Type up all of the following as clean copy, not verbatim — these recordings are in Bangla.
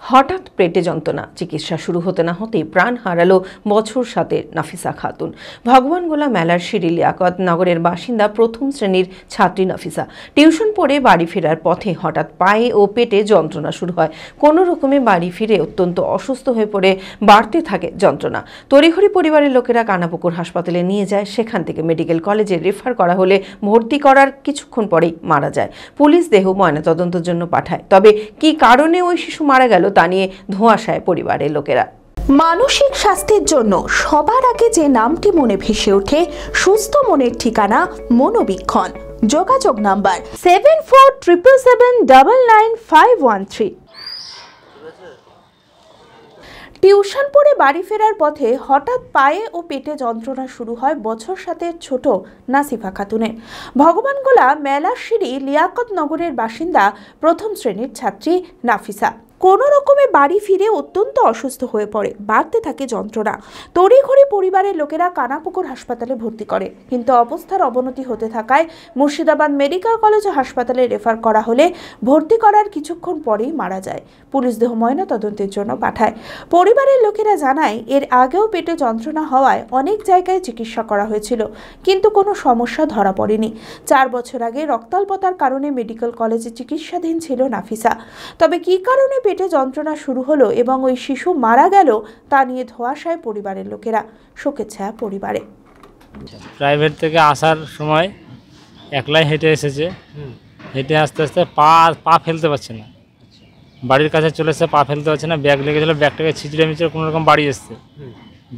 হঠাৎ পেটে যন্ত্রণা, চিকিৎসা শুরু হতে না হতেই প্রাণ হারালো বছর 7-এর নাফিসা খাতুন। ভগবানগোলা মেলার সিঁড়ি লিয়াকত নগরের বাসিন্দা প্রথম শ্রেণীর ছাত্রী নাফিসা টিউশন পড়ে বাড়ি ফেরার পথে হঠাৎ পায়ে ও পেটে যন্ত্রণা শুরু হয়। কোনো রকমে বাড়ি ফিরে অত্যন্ত অসুস্থ হয়ে পড়ে বাড়তে থাকে যন্ত্রণা। তড়িঘড়ি পরিবারের লোকেরা কানাপুকুর হাসপাতালে নিয়ে যায়। সেখান থেকে মেডিকেল কলেজে রেফার করা হলে ভর্তি করার কিছুক্ষণ পরেই মারা যায়। পুলিশ দেহ ময়নাতদন্তের জন্য পাঠায়। তবে কি কারণে ওই শিশু মারা গেল তা নিয়ে ধোঁয়াশায় পরিবারের লোকেরা। মানসিক স্বাস্থ্যের জন্য সবার আগে যে নামটি মনে ভেসে ওঠে, সুস্থ মনের ঠিকানা মনোবীক্ষণ। যোগাযোগ নাম্বার 7477799513। টিউশন পড়ে বাড়ি ফেরার পথে হঠাৎ পায়ে ও পেটে যন্ত্রণা শুরু হয় বছর 7-এর ছোট নাসিফা খাতুনের। ভগবানগোলা মেলার সিঁড়ি লিয়াকত নগরের বাসিন্দা প্রথম শ্রেণীর ছাত্রী নাফিসা কোনো রকমে বাড়ি ফিরে অত্যন্ত অসুস্থ হয়ে পড়ে, বাড়তে থাকে যন্ত্রণা। তড়িঘড়ি পরিবারের লোকেরা কানাপুকুর হাসপাতালে ভর্তি করে, কিন্তু অবস্থার অবনতি হতে থাকায় মুর্শিদাবাদ মেডিকেল কলেজ ও হাসপাতালে রেফার করা হলে ভর্তি করার কিছুক্ষণ পরেই মারা যায়। পুলিশ দেহ ময়নাতদন্তের জন্য পাঠায়। পরিবারের লোকেরা জানায়, এর আগেও পেটে যন্ত্রণা হওয়ায় অনেক জায়গায় চিকিৎসা করা হয়েছিল, কিন্তু কোনো সমস্যা ধরা পড়েনি। 4 বছর আগে রক্তাল্পতার কারণে মেডিকেল কলেজে চিকিৎসাধীন ছিল নাফিসা। তবে কী কারণে পেটে যন্ত্রণা শুরু হলো এবং ওই শিশু মারা গেল তা নিয়ে ধোঁয়াশায় পরিবারের লোকেরা। শোকের ছায়া পরিবারে। প্রাইভেট থেকে আসার সময় একলাই হেঁটে এসেছে। হেঁটে আস্তে আস্তে পা ফেলতে পারছে না, বাড়ির কাছে চলে এসে পা ফেলতে পারছে না। ব্যাগ লেগেছিলো, ব্যাগটাকে ছিঁচড়ে মিচড়ে কোনো রকম বাড়ি এসছে।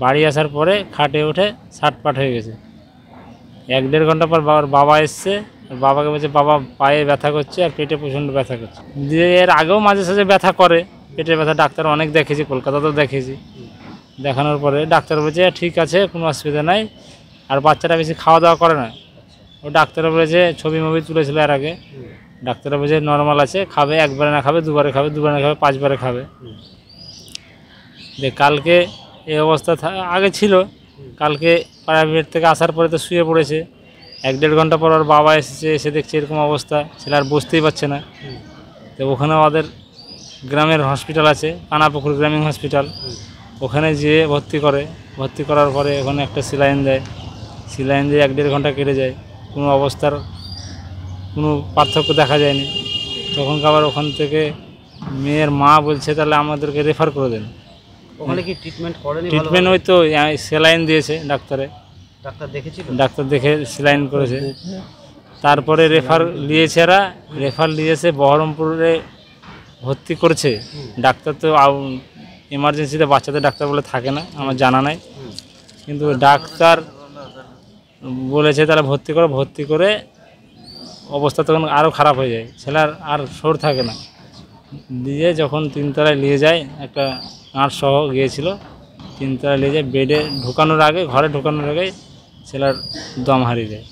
বাড়ি আসার পরে খাটে উঠে সাটপাট হয়ে গেছে। 1-1.5 ঘন্টা পর বাবা এসছে। বাবাকে বলছে, বাবা পায়ে ব্যথা করছে আর পেটে প্রচণ্ড ব্যথা করছে। দিয়ে এর আগেও মাঝে সাঝে ব্যথা করে, পেটের ব্যথা। ডাক্তার অনেক দেখেছি, কলকাতাতেও দেখেছি। দেখানোর পরে ডাক্তার বলছে ঠিক আছে, কোনো অসুবিধা নাই। আর বাচ্চাটা বেশি খাওয়া দাওয়া করে না। ও ডাক্তাররা বলেছে, ছবি তুলেছিল এর আগে। ডাক্তাররা বলছে নর্মাল আছে, খাবে, একবারে না খাবে, দুবারে খাবে, দুবারে না খাবে, 5 বারে খাবে। যে কালকে এই অবস্থা আগে ছিল, কালকে প্রাইভেট থেকে আসার পরে তো শুয়ে পড়েছে। 1-1.5 ঘন্টা পর ওর বাবা এসেছে, এসে দেখছে এরকম অবস্থা, ছেলে আর বসতেই পারছে না। তো ওখানে আমাদের গ্রামের হসপিটাল আছে, কানাপুকুর গ্রামীণ হসপিটাল। ওখানে যেয়ে ভর্তি করার পরে ওখানে একটা স্যালাইন দেয়। স্যালাইন দিয়ে 1-1.5 ঘন্টা কেটে যায়, কোনো অবস্থার কোনো পার্থক্য দেখা যায়নি। তখন আবার ওখান থেকে মেয়ের মা বলছে তাহলে আমাদেরকে রেফার করে দেন। ওখানে কি ট্রিটমেন্ট করেনি? ট্রিটমেন্ট ওই তো স্যালাইন দিয়েছে ডাক্তার দেখে স্যালাইন করেছে। তারপরে রেফার নিয়েছে বহরমপুরে ভর্তি করছে। ডাক্তার তো এমার্জেন্সিতে বাচ্চাদের ডাক্তার বলে থাকে না, আমার জানা নাই। কিন্তু ডাক্তার বলেছে তাহলে ভর্তি করে অবস্থা তখন আরও খারাপ হয়ে যায়, ছেলের আর সর থাকে না। দিয়ে যখন 3 তলায় নিয়ে যায়, একটা নার্স সহ গিয়েছিল, 3 তলায় নিয়ে যায়। বেডে ঘরে ঢোকানোর আগে ছেলের দম হারিয়ে যায়।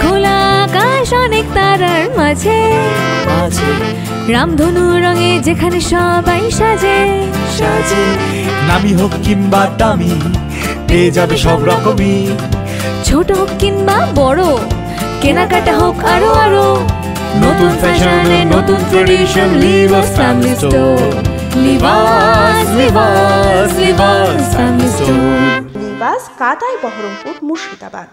খোলা আকাশ অনেক তারার মাঝে, রামধনু রঙে যেখানে সবাই সাজে। নামি হোক কিংবা দামি, পেয়ে যাবে সব রকমই। ছোট হোক কিংবা বড়, কেনাকাটা হোক আরো নতুন ফ্যাশনে নতুন tradition. Libas family store, Libas family store. Libas কাটাই বহরমপুর, মুর্শিদাবাদ।